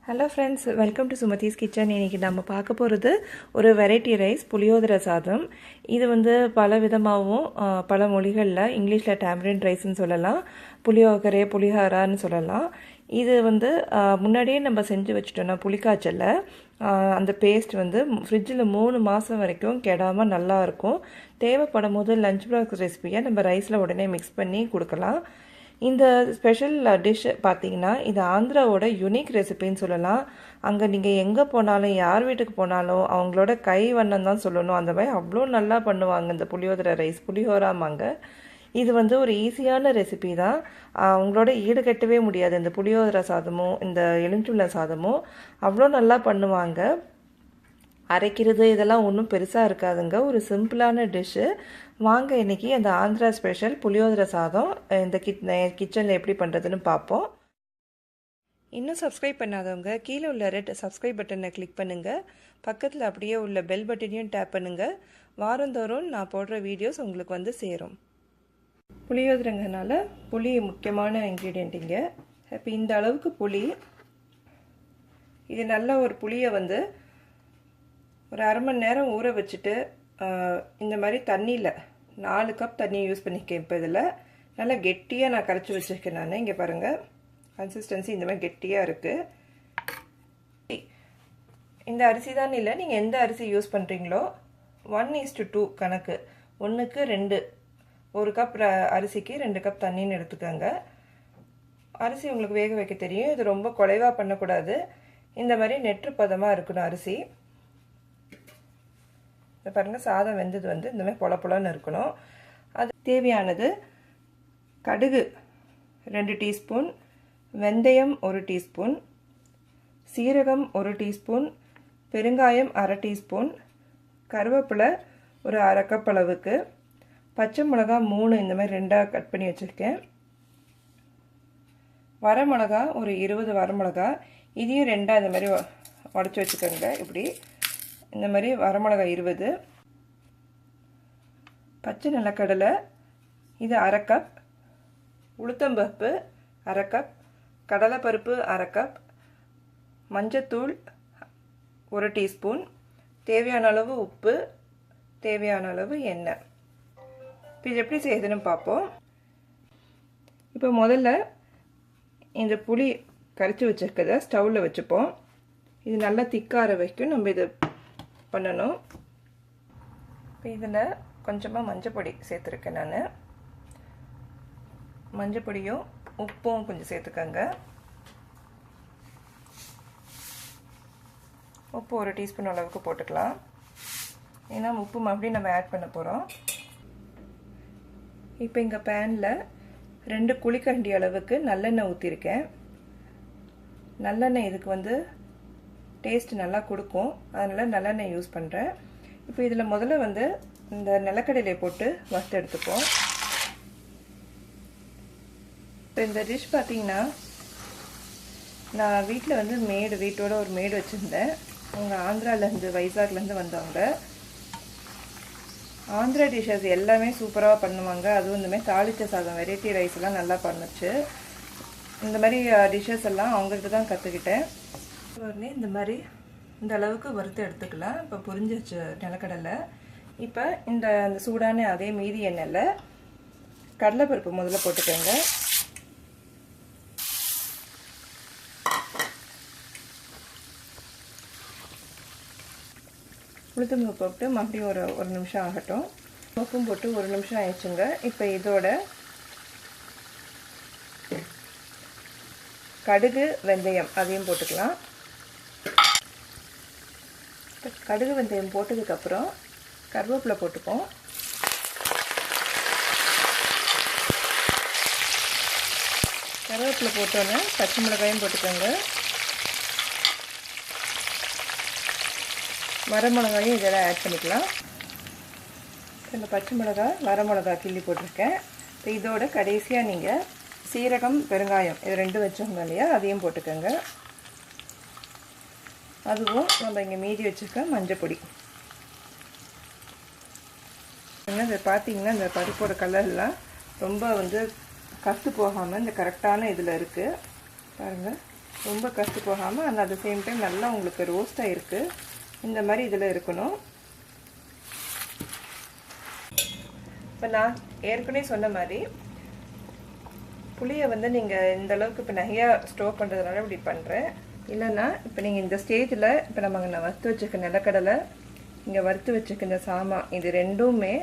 Hello friends, welcome to Sumathi's Kitchen. இன்னைக்கு நம்ம பார்க்க போறது ஒரு வெரைட்டி ரைஸ் புளியோதரை சாதம். இது வந்து பல விதமாவும் பல மொழிகள்ல இங்கிலீஷ்ல tamarind rice ன்னு சொல்லலாம், puliyogare puliharaன்னு சொல்லலாம். இது வந்து முன்னாடியே நம்ம செஞ்சு வச்சிட்டோம்னா புளிக்காய்ச்சல்ல அந்த பேஸ்ட் வந்து ஃப்ரிட்ஜில் 3 மாதம் வரைக்கும் கெடாமல் நல்லா இருக்கும். தேவைப்படும் போது லஞ்ச் பாக்ஸ் ரெசிபியை நம்ம ரைஸில் உடனே மிக்ஸ் பண்ணி கொடுக்கலாம். இந்த ஸ்பெஷல் டிஷ் பார்த்தீங்கன்னா இது ஆந்திராவோட யூனிக் ரெசிபின்னு சொல்லலாம். அங்கே நீங்கள் எங்கே போனாலும் யார் வீட்டுக்கு போனாலும் அவங்களோட கை வண்ணம் தான் சொல்லணும். அந்த மாதிரி அவ்வளோ நல்லா பண்ணுவாங்க இந்த புளியோதரை ரைஸ், புளியோராமாங்க. இது வந்து ஒரு ஈஸியான ரெசிபி தான். அவங்களோட ஈடுகட்டவே முடியாது. இந்த புளியோதரை சாதமும் இந்த எலுமிச்சம்பழம் சாதமும் அவ்வளோ நல்லா பண்ணுவாங்க. அரைக்கிறது இதெல்லாம் ஒன்றும் பெருசாக இருக்காதுங்க. ஒரு சிம்பிளான டிஷ்ஷு. வாங்க இன்றைக்கி அந்த ஆந்திரா ஸ்பெஷல் புளியோதரை சாதம் இந்த கிச்சனில் எப்படி பண்ணுறதுன்னு பார்ப்போம். இன்னும் சப்ஸ்கிரைப் பண்ணாதவங்க கீழே உள்ள ரெட் சப்ஸ்கிரைப் பட்டனை கிளிக் பண்ணுங்கள். பக்கத்தில் அப்படியே உள்ள பெல் பட்டனையும் டேப் பண்ணுங்கள். வாரந்தோறும் நான் போடுற வீடியோஸ் உங்களுக்கு வந்து சேரும். புளியோதரைங்கனால புளி முக்கியமான இன்க்ரீடியண்ட்டிங்க. இப்போ இந்த அளவுக்கு புளி, இது நல்ல ஒரு புளியை வந்து ஒரு அரை மணி நேரம் ஊற வச்சுட்டு இந்த மாதிரி தண்ணியில் 4 கப் தண்ணி யூஸ் பண்ணிக்கேன். இப்போ இதில் நல்லா கெட்டியாக நான் கரைச்சி வச்சுருக்கேன். நான் இங்கே பாருங்கள், கன்சிஸ்டன்சி இந்த மாதிரி கெட்டியாக இருக்குது. இந்த அரிசி தான் இல்லை, நீங்கள் எந்த அரிசி யூஸ் பண்ணுறீங்களோ 1:2 கணக்கு, 1க்கு 2, 1 கப் அரிசிக்கு 2 கப் தண்ணின்னு எடுத்துக்கோங்க. அரிசி உங்களுக்கு வேக வைக்க தெரியும். இது ரொம்ப குறைவாக பண்ணக்கூடாது. இந்த மாதிரி நெற்று பதமாக இருக்கணும் அரிசி. பாருங்கள், சாதம் வெந்தது வந்து இந்த மாதிரி பொலன்னு இருக்கணும். அது தேவையானது கடுகு 2 டீஸ்பூன், வெந்தயம் 1 டீஸ்பூன், சீரகம் 1 டீஸ்பூன், பெருங்காயம் 1/2 டீஸ்பூன், கருவேப்பிலை ஒரு 1/2 கப் அளவுக்கு, பச்சை மிளகா 3 இந்த மாதிரி 2ஆக கட் பண்ணி வச்சுருக்கேன், வரமிளகா ஒரு 20 வரமிளகா, இதையும் 2ஆக இந்த மாதிரி உடச்சி வச்சுக்கோங்க. இப்படி இந்த மாதிரி வரமிளகா 20, பச்சை நிலக்கடலை இது 1/2 கப், உளுத்தம்பருப்பு 1/2 கப், கடலைப்பருப்பு 1/2 கப், மஞ்சத்தூள் 1 டீஸ்பூன், தேவையான அளவு உப்பு, தேவையான அளவு எண்ணெய். இப்போ இது எப்படி செய்யுதுன்னு பார்ப்போம். இப்போ முதல்ல இந்த புளி கரைச்சி வச்சுருக்கதை ஸ்டவ்வில் வச்சுப்போம். இது நல்லா திக்கார வைக்கும். நம்ம இதை பண்ணணும். இப்போ இதில் கொஞ்சமாக மஞ்சப்பொடி சேர்த்துருக்கேன். நான் மஞ்சப்பொடியும் உப்பும் கொஞ்சம் சேர்த்துக்கோங்க. உப்பு 1 டீஸ்பூன் அளவுக்கு போட்டுக்கலாம். ஏன்னா உப்பு மறுபடியும் நம்ம ஆட் பண்ண போகிறோம். இப்போ இங்கே பேனில் 2 குழிக்கரண்டி அளவுக்கு நல்லெண்ணெய் ஊற்றிருக்கேன். நல்லெண்ணெய் இதுக்கு வந்து டேஸ்ட் நல்லா கொடுக்கும், அதனால் நல்லெண்ணெய் யூஸ் பண்ணுறேன். இப்போ இதில் முதல்ல வந்து இந்த நிலக்கடலையை போட்டு வறுத்து எடுத்துப்போம். இப்போ இந்த டிஷ் பார்த்தீங்கன்னா நான் வீட்டில் வந்து வீட்டோட ஒரு மேடு வச்சுருந்தேன். அவங்க ஆந்திராவிலேருந்து வைசாக்லேருந்து வந்தவங்க. ஆந்திரா டிஷ்ஷஸ் எல்லாமே சூப்பராக பண்ணுவாங்க. அதுவும் இந்த மாதிரி தாளித்த சாதம், வெரைட்டி ரைஸ் எல்லாம் நல்லா பண்ணுச்சு. இந்த மாதிரி டிஷ்ஷஸ் எல்லாம் அவங்கள்ட்ட தான் கற்றுக்கிட்டேன். உடனே இந்த மாதிரி இந்த அளவுக்கு வறுத்து எடுத்துக்கலாம். இப்போ புரிஞ்சிச்சு நிலக்கடலை. இப்போ இந்த சூடான அதே மீதி எண்ணெயில் கடலைப்பருப்பு முதல்ல போட்டுக்கோங்க. உளுத்தம்பருப்பு போட்டு மறுபடியும் ஒரு நிமிஷம் ஆகட்டும். உப்பும் போட்டு 1 நிமிஷம் ஆயிடுச்சுங்க. இப்போ இதோட கடுகு வெந்தயம் அதையும் போட்டுக்கலாம். கடுகு வெந்தயம் போட்டதுக்கப்புறம் கருவேப்பிலை போட்டுப்போம். கருவேப்பிலை போட்டோன்னே பச்சை மிளகாயும் போட்டுக்கோங்க. வரமிளகாயும் இதெல்லாம் ஆட் பண்ணிக்கலாம். இந்த பச்சை மிளகா வரமிளகா கிள்ளி போட்டிருக்கேன். இப்போ இதோட கடைசியாக நீங்கள் சீரகம் பெருங்காயம் இது 2 வச்சோங்க இல்லையா, அதையும் போட்டுக்கோங்க. அதுவும் நம்ம இங்கே மீதி வச்சுருக்க மஞ்சப்பொடி. இதை பார்த்தீங்கன்னா இந்த பருப்போட கலர்லாம் ரொம்ப வந்து கருத்து போகாமல் இந்த கரெக்டான இதில் இருக்குது பாருங்கள். ரொம்ப கசந்து போகாமல் அந்த அட் சேம் டைம் நல்லா உங்களுக்கு ரோஸ்டாக இருக்குது. இந்த மாதிரி இதில் இருக்கணும். இப்போ நான் ஏற்கனவே சொன்ன மாதிரி புளியை வந்து நீங்கள் இந்த அளவுக்கு இப்போ நிறையா ஸ்டோர் பண்ணுறதுனால இப்படி பண்ணுறேன். இல்லைன்னா இப்போ நீங்கள் இந்த ஸ்டேஜில் இப்போ நம்ம நான் வறுத்து வச்சுக்க நிலக்கடலை, இங்கே வறுத்து வச்சுக்க இந்த சாமான், இது ரெண்டுமே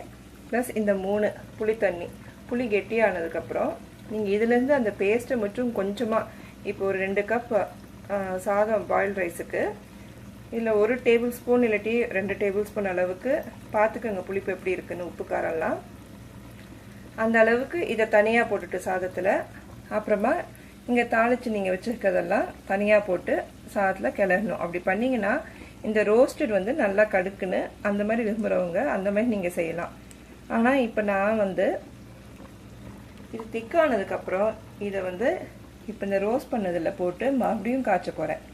ப்ளஸ் இந்த 3 புளி தண்ணி, புளி கெட்டியானதுக்கப்புறம் நீங்கள் இதிலேருந்து அந்த பேஸ்ட்டை மட்டும் கொஞ்சமாக, இப்போ ஒரு 2 கப் சாதம் பாயில்ட் ரைஸுக்கு இதில் 1 டேபிள் ஸ்பூன் இல்லாட்டி 2 டேபிள் ஸ்பூன் அளவுக்கு பார்த்துக்கோங்க புளிப்பு எப்படி இருக்குன்னு, உப்பு காரம்லாம் அந்த அளவுக்கு இதை தனியாக போட்டுட்டு சாதத்தில், அப்புறமா இங்கே தாளித்து நீங்கள் வச்சுருக்கிறதெல்லாம் தனியாக போட்டு சாதத்தில் கிளறணும். அப்படி பண்ணிங்கன்னா இந்த ரோஸ்டட் வந்து நல்லா கடுக்குன்னு அந்த மாதிரி விரும்புகிறவங்க அந்த மாதிரி நீங்கள் செய்யலாம். ஆனால் இப்போ நான் வந்து இது திக்கானதுக்கப்புறம் இதை வந்து இப்போ இந்த ரோஸ்ட் பண்ணதில் போட்டு மறுபடியும் காய்ச்ச போகிறேன்.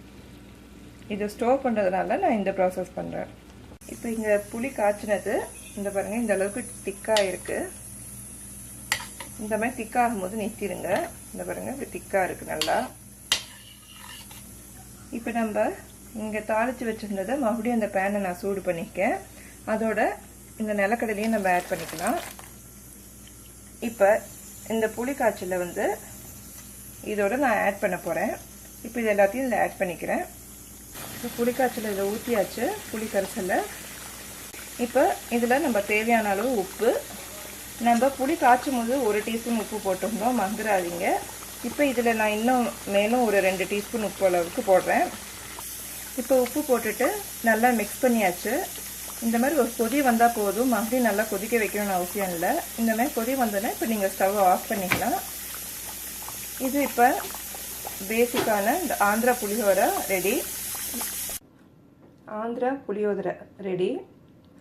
இதை ஸ்டோர் பண்ணுறதுனால நான் இந்த ப்ராசஸ் பண்ணுறேன். இப்போ இங்கே புளி காய்ச்சினது இந்த பாருங்கள், இந்த அளவுக்கு திக்காக இருக்குது. இந்த மாதிரி திக்காகும் போது நிறுத்திடுங்க. இந்த பாருங்கள், இப்படி திக்காக இருக்குது நல்லா. இப்போ நம்ம இங்கே தாளித்து வச்சுருந்ததை மறுபடியும் அந்த பேனை நான் சூடு பண்ணிக்கேன். அதோட இந்த நிலக்கடலையும் நம்ம ஆட் பண்ணிக்கலாம். இப்போ இந்த புளி காய்ச்சலை வந்து இதோட நான் ஆட் பண்ண போகிறேன். இப்போ இது எல்லாத்தையும் இதில் ஆட் பண்ணிக்கிறேன். இப்போ புளி காய்ச்சலை இதில் ஊற்றியாச்சு, புளி கரைசலை. இப்போ இதில் நம்ம தேவையான அளவு உப்பு, நம்ம புளி காய்ச்சும் போது 1 டீஸ்பூன் உப்பு போட்டிருந்தோம், மறந்துடாதீங்க. இப்போ இதில் நான் இன்னும் மேலும் ஒரு 2 டீஸ்பூன் உப்பு அளவுக்கு போடுறேன். இப்போ உப்பு போட்டுட்டு நல்லா மிக்ஸ் பண்ணியாச்சு. இந்த மாதிரி ஒரு கொதி வந்தால் போதும், மறுபடியும் நல்லா கொதிக்க வைக்கணும்னு அவசியம் இல்லை. இந்த மாதிரி கொதி வந்தோன்னா இப்போ நீங்கள் ஸ்டவ் ஆஃப் பண்ணிக்கலாம். இது இப்போ பேசிக்கான இந்த ஆந்திரா புளியோதரை ரெடி. ஆந்திரா புளியோதரை ரெடி.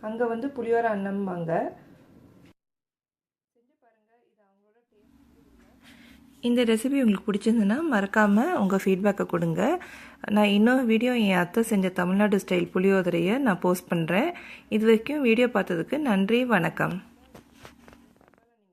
அங்கே வந்து புளியோரை அன்னம்பாங்க. இந்த ரெசிபி உங்களுக்கு பிடிச்சிருந்துன்னா மறக்காமல் உங்கள் ஃபீட்பேக்கை கொடுங்க. நான் இன்னொரு வீடியோ என் அத்தை செஞ்ச தமிழ்நாடு ஸ்டைல் புளியோதரையை நான் போஸ்ட் பண்ணுறேன். இது வரைக்கும் வீடியோ பார்த்ததுக்கு நன்றி, வணக்கம்.